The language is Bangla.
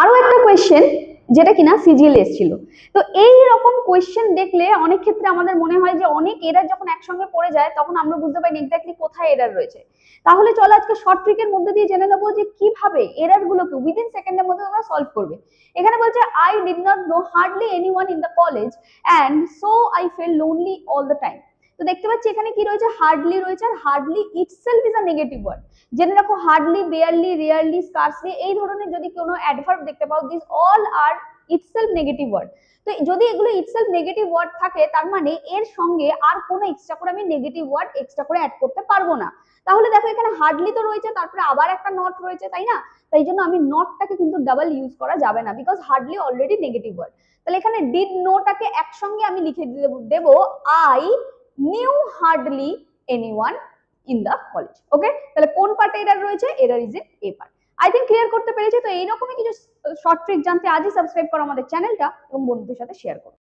আরো একটা কোয়েশ্চেন যেটা কিনা সিজিএল এসেছিল। তো এই রকম কোয়েশ্চেন দেখলে অনেক ক্ষেত্রে আমাদের মনে হয় যে অনেক এরার যখন একসঙ্গে পড়ে যায় তখন আমরা বুঝতে পারি এক্স্যাক্টলি কোথায় এরার রয়েছে। তাহলে চলো আজকে শর্ট ট্রিকের মধ্যে দিয়ে জেনে নেবো যে কিভাবে এরার গুলোকে উইদিন সেকেন্ডের মধ্যে তোমরা সলভ করবে। এখানে বলছে I did not know hardly anyone in the college and so I feel lonely all the time. তো দেখতে পাচ্ছি এখানে কি রয়েছে, হার্ডলি রয়েছে, আর hardly itself is a negative word. জেনে রাখো হার্ডলি, বেয়ারলি, রিয়ারলি, স্কার্সলি এই ধরনের যদি কোনো অ্যাডভার্ব দেখতে পাও, this all are itself negative word. তো যদি এগুলো ইটসেলফ নেগেটিভ ওয়ার্ড থাকে তার মানে এর সঙ্গে আর কোনো এক্সট্রা করে আমি নেগেটিভ ওয়ার্ড এক্সট্রা করে অ্যাড করতে পারবো না। তাহলে দেখো এখানে হার্ডলি তো রয়েছে, তারপরে আবার একটা নট রয়েছে, তাই না? তাই জন্য আমি নটটাকে কিন্তু ডাবল ইউজ করা যাবে না, because hardly already negative word. তাহলে এখানে ডিড নোটাকে একসঙ্গে আমি লিখে দেবো I knew hardly anyone in the college. Okay, তাহলে কোন পার্টে এরার রয়েছে? Error is in A part. I think clear করতে পেরেছি। তো এইরকমই কিছু শর্ট ট্রিক জানতে আজই সাবস্ক্রাইব করো আমাদের চ্যানেলটা এবং বন্ধুদের সাথে শেয়ার করো।